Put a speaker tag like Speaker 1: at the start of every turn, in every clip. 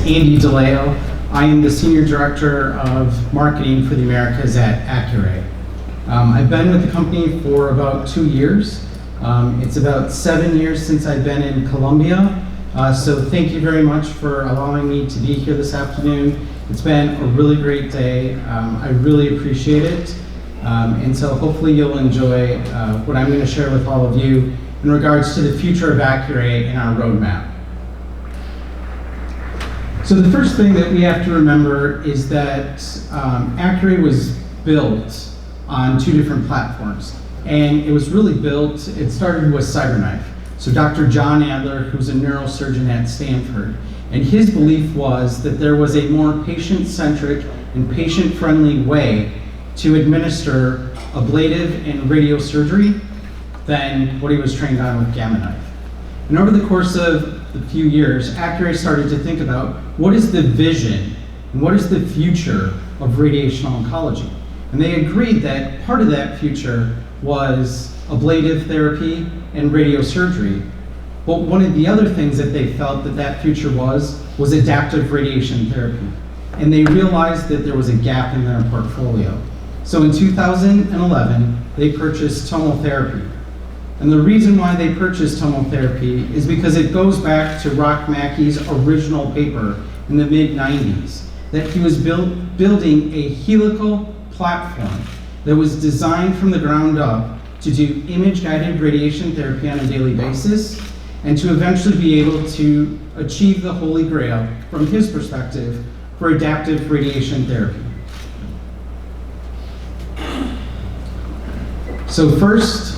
Speaker 1: Andy DELAO. I am the Senior Director of Marketing for the Americas at Acurray. I've been with the company for about 2 years. It's about 7 years since I've been in Colombia. So thank you very much for allowing me to be here this afternoon. It's been a really great day. I really appreciate it. And so hopefully you'll enjoy what I'm going to share with all of you in regards to the future of Acurray and our roadmap. So the first thing that we have to remember is that Acurray was built on 2 different platforms. And it was really built, it started with CyberKnife. So Dr. John Adler, who's a neurosurgeon at Stanford, and his belief was that there was a more patient-centric and patient-friendly way to administer ablative and radiosurgery than what he was trained on with Gamma Knife. And over the course of a few years, Acurray started to think about what is the vision and what is the future of radiation oncology. And they agreed that part of that future was ablative therapy and radiosurgery. But one of the other things that they felt that future was adaptive radiation therapy. And they realized that there was a gap in their portfolio. So in 2011, they purchased TomoTherapy. And the reason why they purchased TomoTherapy is because it goes back to Rock Mackey's original paper in the mid-90s, that he was building a helical platform that was designed from the ground up to do image-guided radiation therapy on a daily basis, and to eventually be able to achieve the Holy Grail, from his perspective, for adaptive radiation therapy. So first,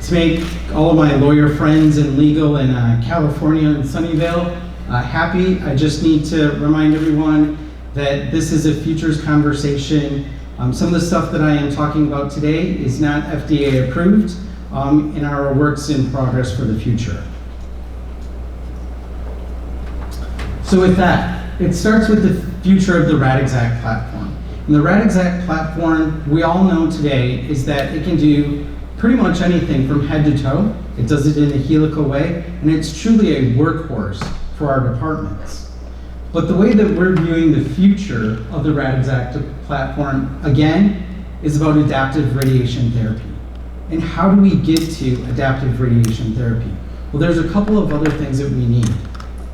Speaker 1: to make all of my lawyer friends in legal in California and Sunnyvale happy, I just need to remind everyone that this is a futures conversation. Some of the stuff that I am talking about today is not FDA approved and are works in progress for the future. So with that, it starts with the future of the Radixact platform. And the Radixact platform, we all know today, is that it can do pretty much anything from head to toe. It does it in a helical way, and it's truly a workhorse for our departments. But the way that we're viewing the future of the Radixact platform, again, is about adaptive radiation therapy. And how do we get to adaptive radiation therapy? Well, there's a couple of other things that we need.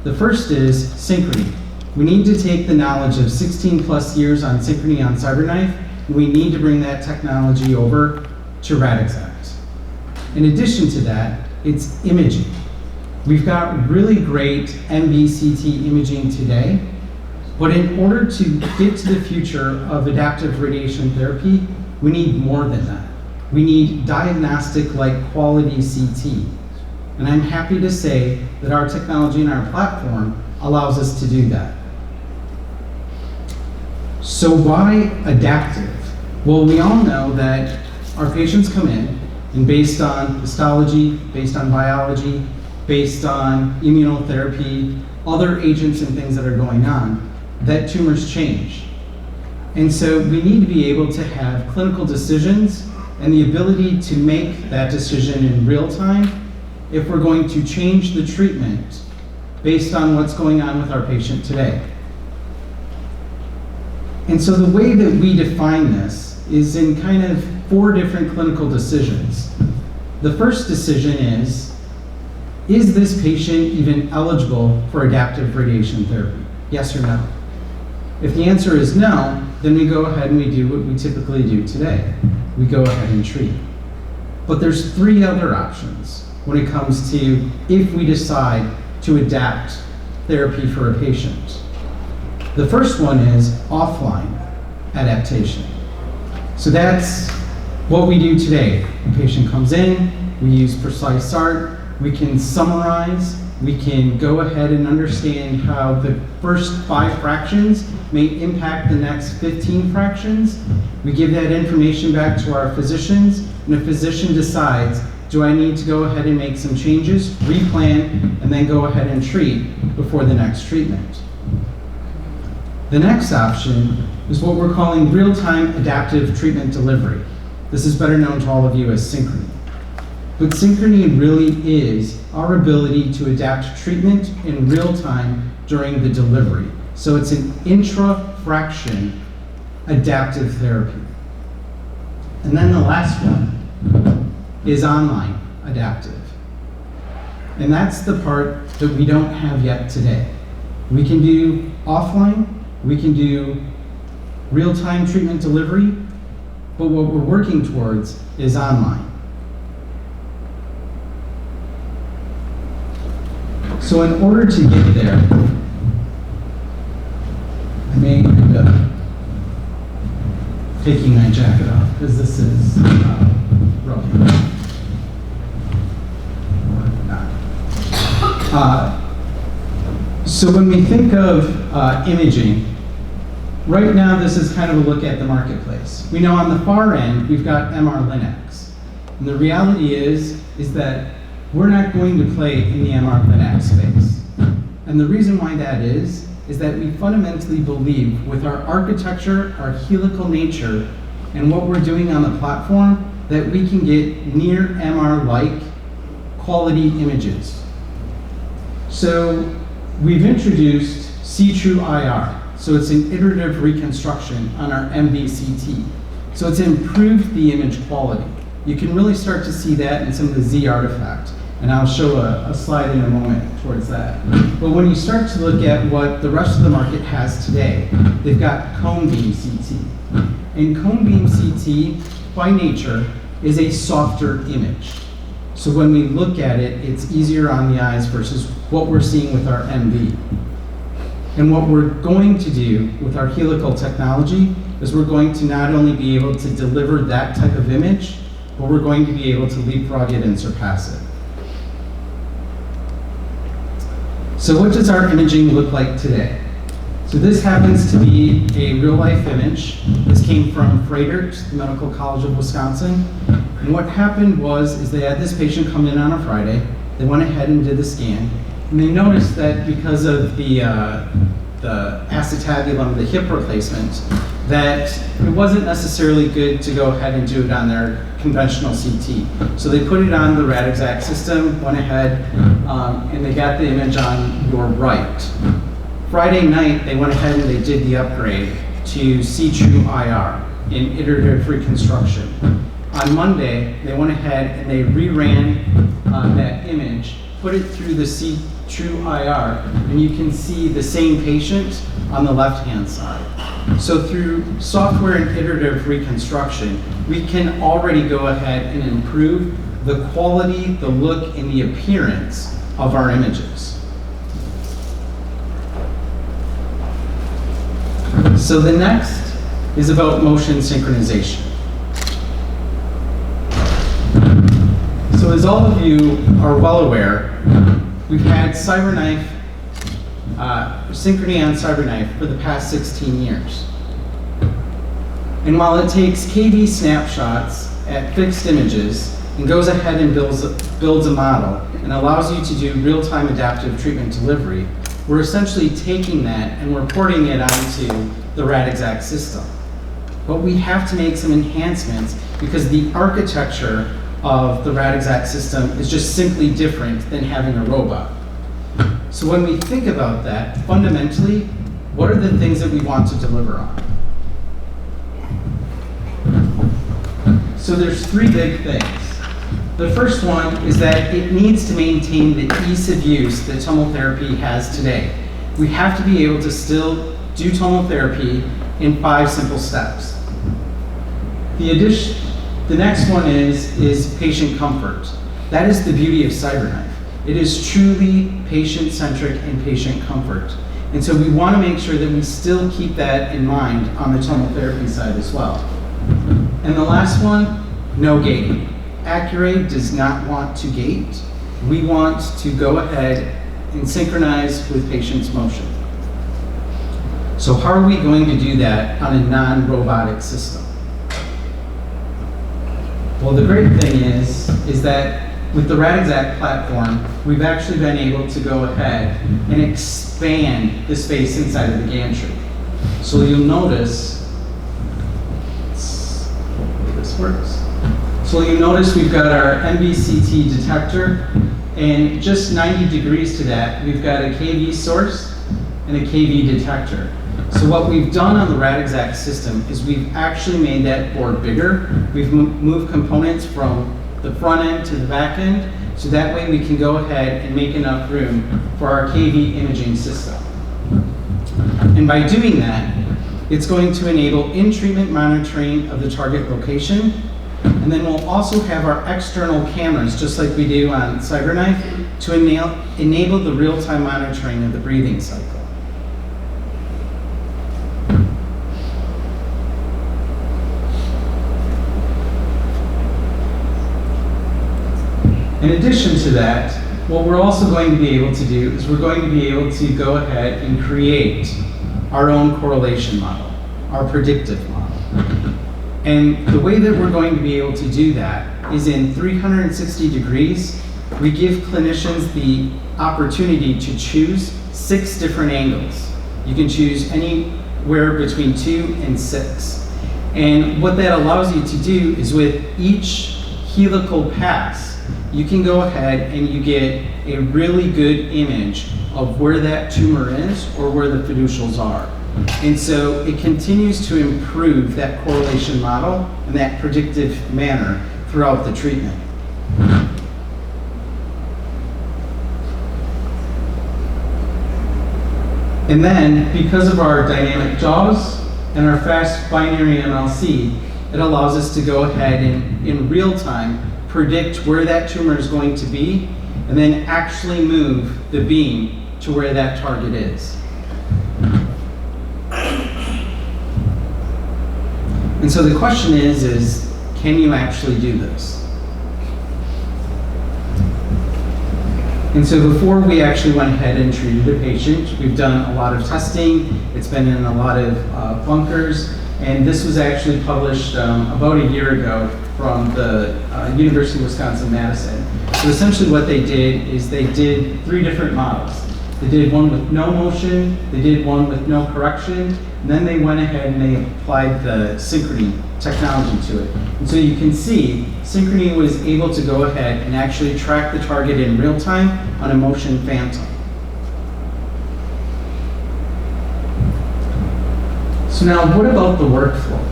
Speaker 1: The first is synchrony. We need to take the knowledge of 16 plus years on synchrony on CyberKnife, and we need to bring that technology over to Radixact. In addition to that, it's imaging. We've got really great MVCT imaging today, but in order to get to the future of adaptive radiation therapy, we need more than that. We need diagnostic-like quality CT. And I'm happy to say that our technology and our platform allows us to do that. So why adaptive? Well, we all know that our patients come in, and based on histology, based on biology, based on immunotherapy, other agents and things that are going on, that tumors change. And so we need to be able to have clinical decisions and the ability to make that decision in real time if we're going to change the treatment based on what's going on with our patient today. And so the way that we define this is in kind of 4 different clinical decisions. The first decision is this patient even eligible for adaptive radiation therapy? Yes or no? If the answer is no, then we go ahead and we do what we typically do today. We go ahead and treat. But there's 3 other options when it comes to if we decide to adapt therapy for a patient. The first one is offline adaptation. So that's what we do today. The patient comes in, we use Precise Art, we can summarize, we can go ahead and understand how the first 5 fractions may impact the next 15 fractions. We give that information back to our physicians, and the physician decides, do I need to go ahead and make some changes, replan, and then go ahead and treat before the next treatment. The next option is what we're calling real-time adaptive treatment delivery. This is better known to all of you as synchrony. But synchrony really is our ability to adapt treatment in real time during the delivery. So it's an intrafraction adaptive therapy. And then the last one is online adaptive. And that's the part that we don't have yet today. We can do offline, we can do real-time treatment delivery, but what we're working towards is online. So in order to get there, I may end up taking my jacket off because this is rough. So when we think of imaging, right now this is kind of a look at the marketplace. We know on the far end we've got MR Linux. And the reality is that we're not going to play in the MR Linux space. And the reason why that is that we fundamentally believe with our architecture, our helical nature, and what we're doing on the platform, that we can get near MR-like quality images. So we've introduced C-True IR. So it's an iterative reconstruction on our MVCT. So it's improved the image quality. You can really start to see that in some of the Z artifact. And I'll show a slide in a moment towards that. But when you start to look at what the rest of the market has today, they've got cone beam CT. And cone beam CT, by nature, is a softer image. So when we look at it, it's easier on the eyes versus what we're seeing with our MV. And what we're going to do with our helical technology is we're going to not only be able to deliver that type of image, but we're going to be able to leapfrog it and surpass it. So what does our imaging look like today? So this happens to be a real-life image. This came from Freighter, the Medical College of Wisconsin. And what happened was they had this patient come in on a Friday. They went ahead and did the scan. And they noticed that because of the acetabulum, the hip replacement, that it wasn't necessarily good to go ahead and do it on their conventional CT. So they put it on the RadExact system, went ahead, and they got the image on your right. Friday night, they went ahead and they did the upgrade to C-True IR in iterative reconstruction. On Monday, they went ahead and they reran that image, put it through the C-True IR, and you can see the same patient on the left-hand side. So through software and iterative reconstruction, we can already go ahead and improve the quality, the look, and the appearance of our images. So the next is about motion synchronization. So as all of you are well aware, we've had CyberKnife, Synchrony on CyberKnife for the past 16 years. And while it takes KV snapshots at fixed images and goes ahead and builds a model and allows you to do real-time adaptive treatment delivery, we're essentially taking that and we're porting it onto the RadExact system. But we have to make some enhancements because the architecture of the RadExact system is just simply different than having a robot. So when we think about that, fundamentally, what are the things that we want to deliver on? So there's three big things. The first one is that it needs to maintain the ease of use that tomotherapy has today. We have to be able to still do tomotherapy in 5 simple steps. The next one is patient comfort. That is the beauty of CyberKnife. It is truly patient-centric and patient comfort. And so we want to make sure that we still keep that in mind on the tomotherapy side as well. And the last one, no gating. Acurray does not want to gate. We want to go ahead and synchronize with patient's motion. So how are we going to do that on a non-robotic system? Well, the great thing is that with the RadExact platform, we've actually been able to go ahead and expand the space inside of the gantry. So you'll notice, hopefully this works. So you'll notice we've got our MVCT detector, and just 90 degrees to that, we've got a KV source, and a KV detector. So what we've done on the Radixact system is we've actually made that board bigger. We've moved components from the front end to the back end, so that way we can go ahead and make enough room for our KV imaging system. And by doing that, it's going to enable in-treatment monitoring of the target location. And then we'll also have our external cameras, just like we do on CyberKnife, to enable the real-time monitoring of the breathing cycle. In addition to that, what we're also going to be able to do is we're going to be able to go ahead and create our own correlation model, our predictive model. And the way that we're going to be able to do that is in 360 degrees, we give clinicians the opportunity to choose 6 different angles. You can choose anywhere between 2 and 6. And what that allows you to do is with each helical pass, you can go ahead and you get a really good image of where that tumor is or where the fiducials are. And so it continues to improve that correlation model and that predictive manner throughout the treatment. And then, because of our dynamic JAWS and our fast binary MLC, it allows us to go ahead and in real time predict where that tumor is going to be, and then actually move the beam to where that target is. And so the question is can you actually do this? And so before we actually went ahead and treated a patient, we've done a lot of testing. It's been in a lot of bunkers, and this was actually published about a year ago from the University of Wisconsin-Madison. So essentially what they did is they did 3 different models. They did one with no motion, they did one with no correction, and then they went ahead and they applied the Synchrony technology to it. And so you can see Synchrony was able to go ahead and actually track the target in real time on a motion phantom. So now what about the workflow?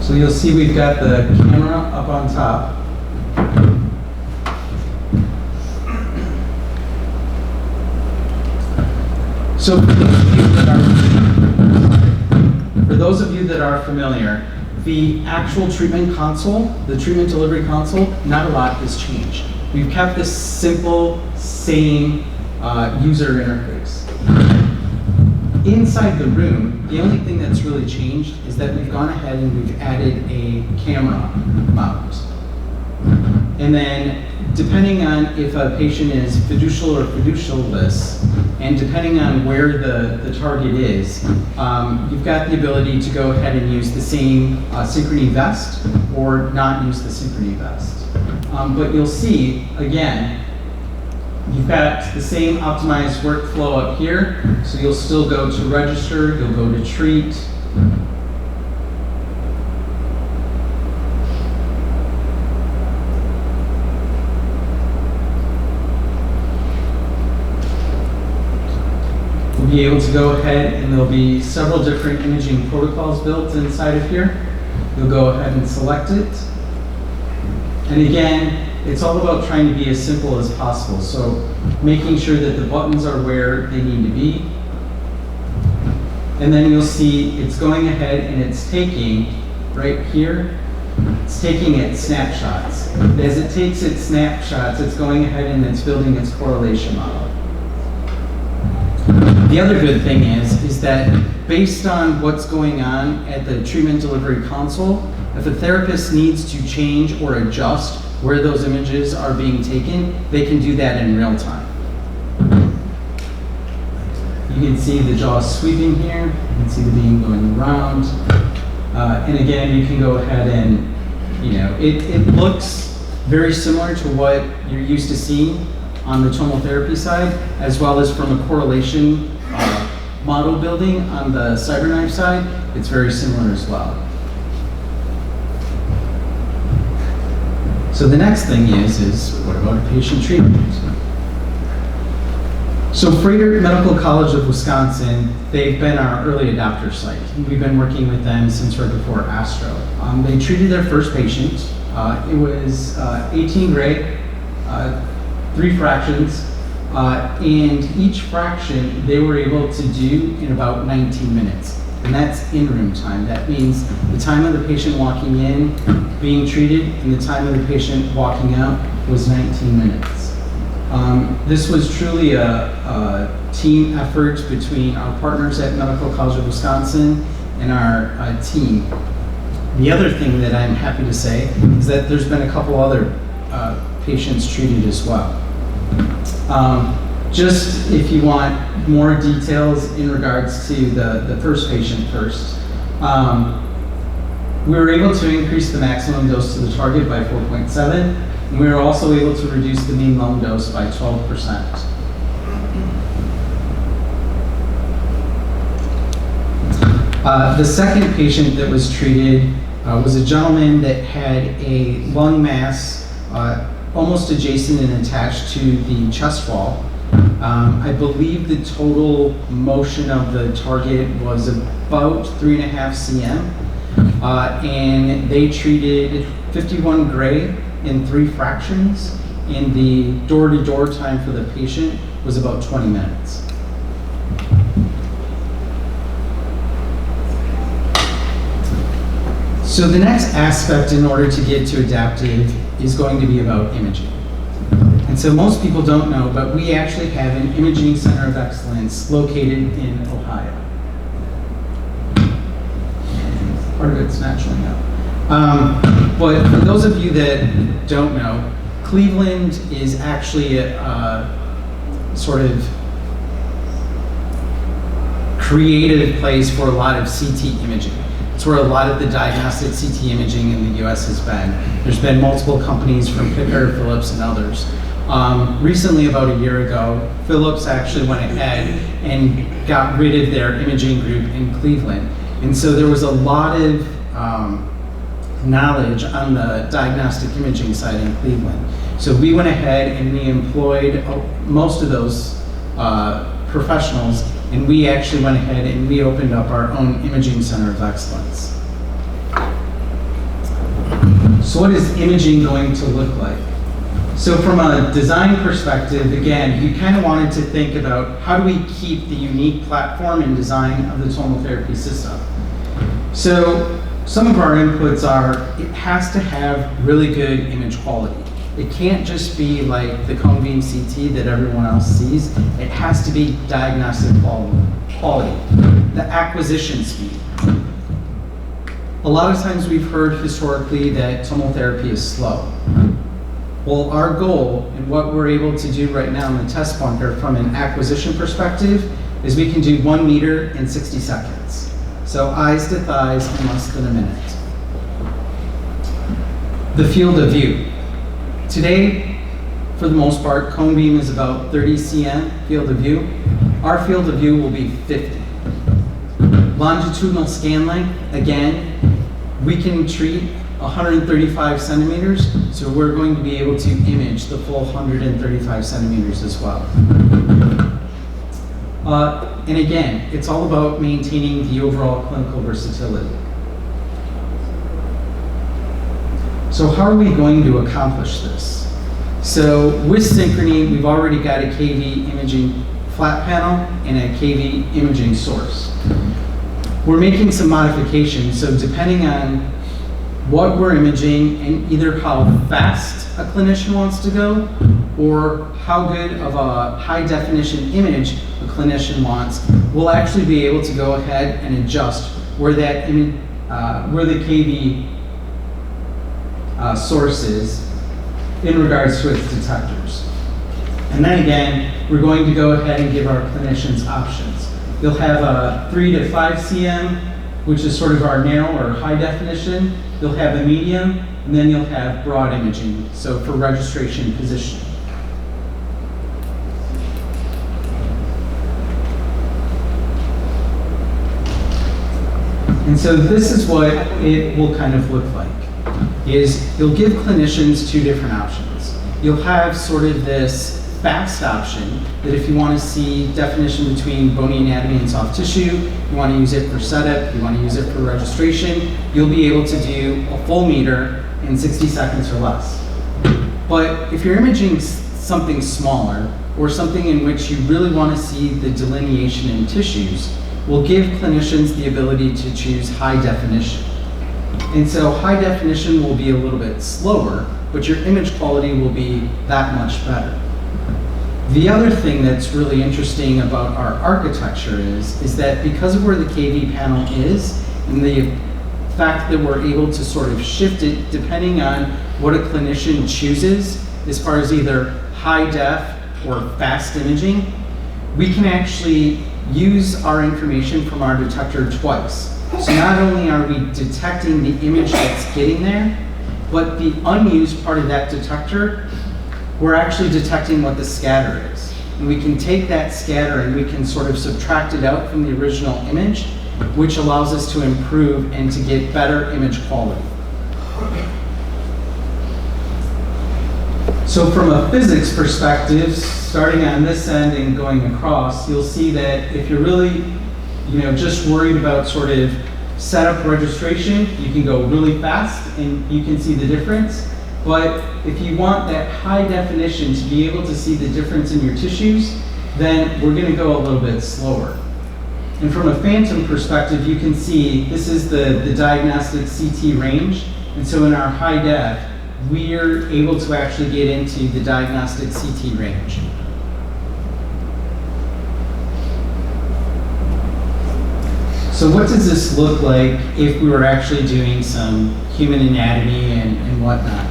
Speaker 1: So you'll see we've got the camera up on top. So for those of you that are familiar, the actual treatment console, the treatment delivery console, not a lot has changed. We've kept this simple, same user interface. Inside the room, the only thing that's really changed is that we've gone ahead and we've added a camera mount. And then depending on if a patient is fiducial or fiducial-less, and depending on where the target is, you've got the ability to go ahead and use the same Synchrony vest or not use the Synchrony vest. But you'll see, again, you've got the same optimized workflow up here. So you'll still go to register, you'll go to treat. You'll be able to go ahead and there'll be several different imaging protocols built inside of here. You'll go ahead and select it. And again, it's all about trying to be as simple as possible. So making sure that the buttons are where they need to be. And then you'll see it's going ahead and it's taking, right here, it's taking its snapshots. As it takes its snapshots, it's going ahead and it's building its correlation model. The other good thing is that based on what's going on at the treatment delivery console, if a therapist needs to change or adjust where those images are being taken, they can do that in real time. You can see the jaw sweeping here. You can see the beam going around. And again, you can go ahead and, it looks very similar to what you're used to seeing on the tomotherapy side, as well as from a correlation model building on the CyberKnife side. It's very similar as well. So the next thing is what about a patient treatment? So Freighter Medical College of Wisconsin, they've been our early adopter site. We've been working with them since right before Astro. They treated their first patient. It was 18 gray, 3 fractions, and each fraction they were able to do in about 19 minutes. And that's in-room time. That means the time of the patient walking in, being treated, and the time of the patient walking out was 19 minutes. This was truly a team effort between our partners at Medical College of Wisconsin and our team. The other thing that I'm happy to say is that there's been a couple other patients treated as well. Just if you want more details in regards to the first patient first, we were able to increase the maximum dose to the target by 4.7, and we were also able to reduce the mean lung dose by 12%. The second patient that was treated was a gentleman that had a lung mass almost adjacent and attached to the chest wall. I believe the total motion of the target was about 3.5 cm, and they treated 51 gray in 3 fractions, and the door-to-door time for the patient was about 20 minutes. So the next aspect in order to get to adaptive is going to be about imaging. And so most people don't know, but we actually have an imaging center of excellence located in Ohio. And part of it's not showing up. But for those of you that don't know, Cleveland is actually a sort of creative place for a lot of CT imaging. It's where a lot of the diagnostic CT imaging in the US has been. There's been multiple companies from Picker, Philips, and others. Recently, about a year ago, Philips actually went ahead and got rid of their imaging group in Cleveland. And so there was a lot of knowledge on the diagnostic imaging side in Cleveland. So we went ahead and we employed most of those professionals, and we actually went ahead and we opened up our own imaging center of excellence. So what is imaging going to look like? So from a design perspective, again, we kind of wanted to think about how do we keep the unique platform and design of the tomotherapy system. So some of our inputs are, it has to have really good image quality. It can't just be like the cone beam CT that everyone else sees. It has to be diagnostic quality. The acquisition speed. A lot of times we've heard historically that tomotherapy is slow. Well, our goal and what we're able to do right now in the test bunker from an acquisition perspective is we can do 1 meter in 60 seconds. So eyes to thighs in less than a minute. The field of view. Today, for the most part, cone beam is about 30 cm field of view. Our field of view will be 50. Longitudinal scan length, again, we can treat 135 centimeters, so we're going to be able to image the full 135 centimeters as well. And again, it's all about maintaining the overall clinical versatility. So how are we going to accomplish this? So with Synchrony, we've already got a KV imaging flat panel and a KV imaging source. We're making some modifications, so depending on what we're imaging and either how fast a clinician wants to go or how good of a high definition image a clinician wants, we'll actually be able to go ahead and adjust where that where the KV source is in regards to its detectors. And then again, we're going to go ahead and give our clinicians options. You'll have a 3 to 5 cm, which is sort of our narrow or high definition. You'll have the medium, and then you'll have broad imaging, so for registration positioning. And so this is what it will kind of look like, is you'll give clinicians two different options. You'll have sort of this fast option that if you want to see definition between bony anatomy and soft tissue, you want to use it for setup, you want to use it for registration, you'll be able to do a full meter in 60 seconds or less. But if you're imaging something smaller, or something in which you really want to see the delineation in tissues, we'll give clinicians the ability to choose high definition. And so high definition will be a little bit slower, but your image quality will be that much better. The other thing that's really interesting about our architecture is that because of where the KV panel is, and the fact that we're able to sort of shift it depending on what a clinician chooses, as far as either high def or fast imaging, we can actually use our information from our detector twice. So not only are we detecting the image that's getting there, but the unused part of that detector, we're actually detecting what the scatter is. And we can take that scatter and we can sort of subtract it out from the original image, which allows us to improve and to get better image quality. So from a physics perspective, starting on this end and going across, you'll see that if you're really, just worried about sort of setup registration, you can go really fast and you can see the difference. But if you want that high definition to be able to see the difference in your tissues, then we're going to go a little bit slower. And from a phantom perspective, you can see this is the diagnostic CT range. And so in our high def, we're able to actually get into the diagnostic CT range. So what does this look like if we were actually doing some human anatomy and whatnot?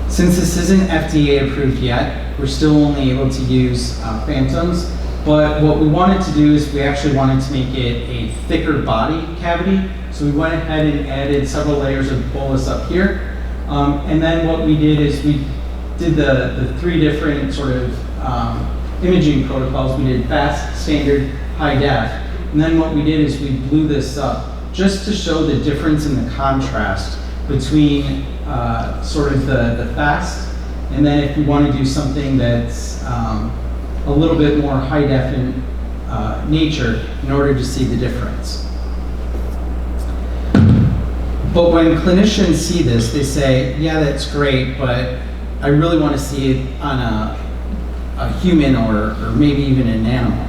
Speaker 1: Since this isn't FDA approved yet, we're still only able to use phantoms, but what we wanted to do is we actually wanted to make it a thicker body cavity. So we went ahead and added several layers of bolus up here. And then what we did is we did the three different sort of imaging protocols. We did fast, standard, high def. And then what we did is we blew this up just to show the difference in the contrast between sort of the fast, and then if you want to do something that's a little bit more high def in nature in order to see the difference. But when clinicians see this, they say, yeah, that's great, but I really want to see it on a human or maybe even an animal.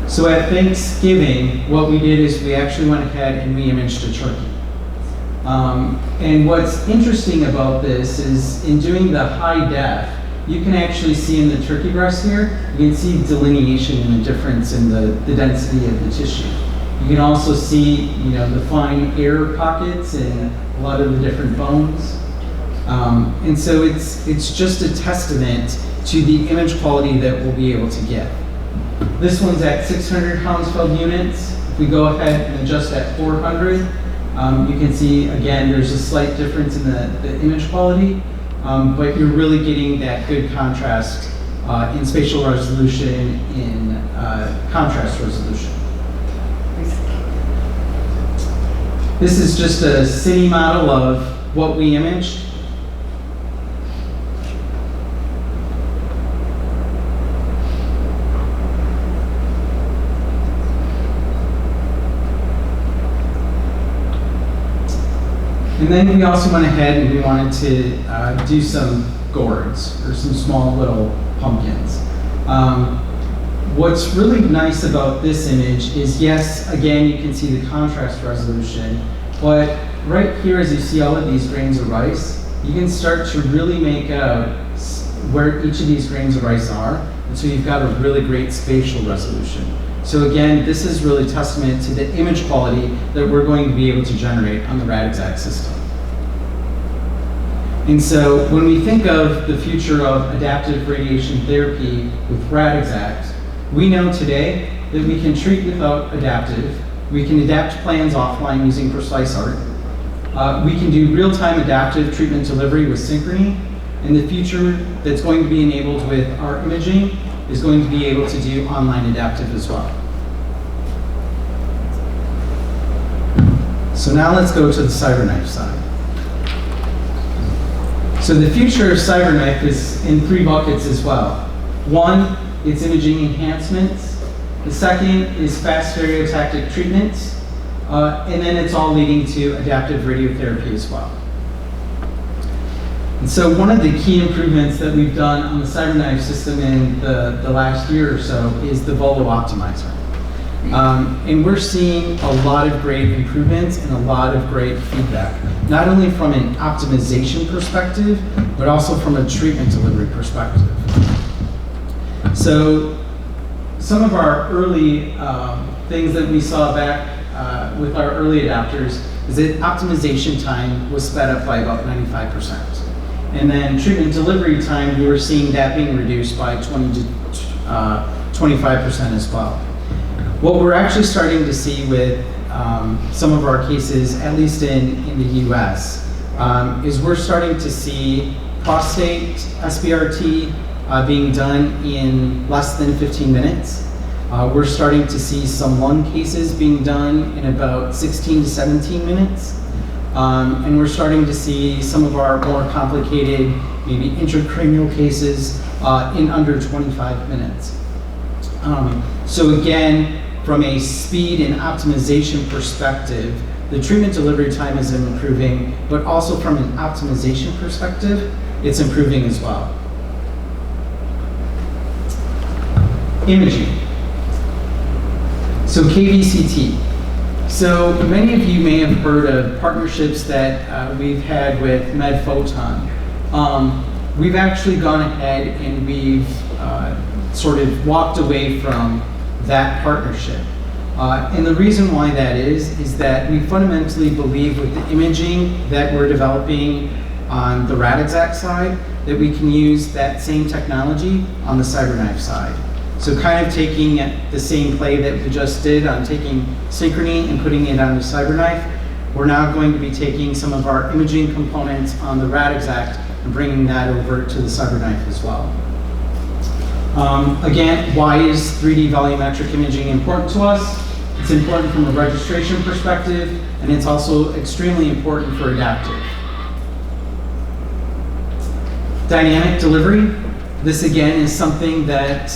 Speaker 1: So at Thanksgiving, what we did is we actually went ahead and we imaged a turkey. And what's interesting about this is in doing the high def, you can actually see in the turkey breast here, you can see delineation and the difference in the density of the tissue. You can also see, the fine air pockets and a lot of the different bones. And so it's just a testament to the image quality that we'll be able to get. This one's at 600 Hounsfield units. If we go ahead and adjust at 400, you can see, again, there's a slight difference in the image quality, but you're really getting that good contrast in spatial resolution, in contrast resolution. This is just a city model of what we imaged. And then we also went ahead and we wanted to do some gourds, or some small little pumpkins. What's really nice about this image is, yes, again, you can see the contrast resolution, but right here, as you see all of these grains of rice, you can start to really make out where each of these grains of rice are, and so you've got a really great spatial resolution. So again, this is really testament to the image quality that we're going to be able to generate on the RadExact system. And so when we think of the future of adaptive radiation therapy with RadExact, we know today that we can treat without adaptive. We can adapt plans offline using Precise Art. We can do real-time adaptive treatment delivery with Synchrony. And the future that's going to be enabled with our imaging is going to be able to do online adaptive as well. So now let's go to the CyberKnife side. So the future of CyberKnife is in 3 buckets as well. One, it's imaging enhancements. The second is fast stereotactic treatments. And then it's all leading to adaptive radiotherapy as well. And so one of the key improvements that we've done on the CyberKnife system in the last year or so is the Volo Optimizer. And we're seeing a lot of great improvements and a lot of great feedback, not only from an optimization perspective, but also from a treatment delivery perspective. So some of our early things that we saw back with our early adopters is that optimization time was sped up by about 95%. And then treatment delivery time, we were seeing that being reduced by 20 to 25% as well. What we're actually starting to see with some of our cases, at least in the US, is we're starting to see prostate SBRT being done in less than 15 minutes. We're starting to see some lung cases being done in about 16 to 17 minutes. And we're starting to see some of our more complicated, maybe intracranial cases in under 25 minutes. So again, from a speed and optimization perspective, the treatment delivery time is improving, but also from an optimization perspective, it's improving as well. Imaging. So KVCT. So many of you may have heard of partnerships that we've had with MedPhoton. We've actually gone ahead and we've sort of walked away from that partnership. And the reason why that is that we fundamentally believe with the imaging that we're developing on the Radixact side, that we can use that same technology on the CyberKnife side. So kind of taking the same play that we just did on taking Synchrony and putting it on the CyberKnife, we're now going to be taking some of our imaging components on the Radixact and bringing that over to the CyberKnife as well. Again, why is 3D volumetric imaging important to us? It's important from a registration perspective, and it's also extremely important for adaptive. Dynamic delivery. This again is something that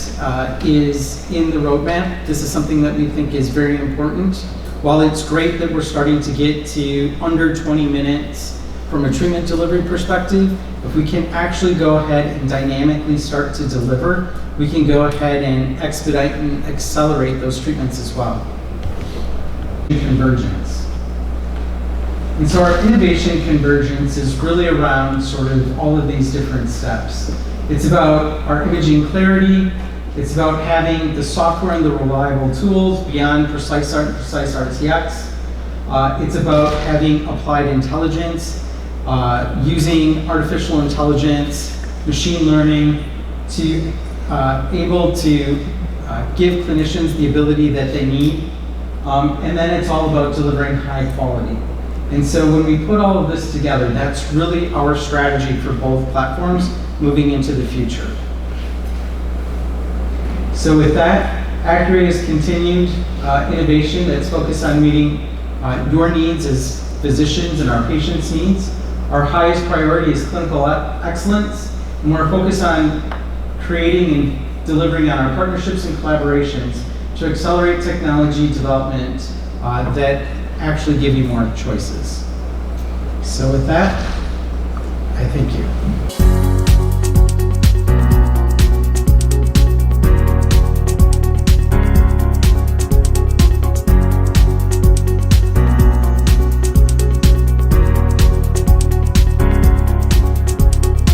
Speaker 1: is in the roadmap. This is something that we think is very important. While it's great that we're starting to get to under 20 minutes from a treatment delivery perspective, if we can actually go ahead and dynamically start to deliver, we can go ahead and expedite and accelerate those treatments as well. Convergence. And so our innovation convergence is really around sort of all of these different steps. It's about our imaging clarity. It's about having the software and the reliable tools beyond Precise Art and Precise RTX. It's about having applied intelligence, using artificial intelligence, machine learning to able to give clinicians the ability that they need. And then it's all about delivering high quality. And so when we put all of this together, that's really our strategy for both platforms moving into the future. So with that, Acurray has continued innovation that's focused on meeting your needs as physicians and our patients' needs. Our highest priority is clinical excellence, and we're focused on creating and delivering on our partnerships and collaborations to accelerate technology development that actually give you more choices. So with that, I thank you.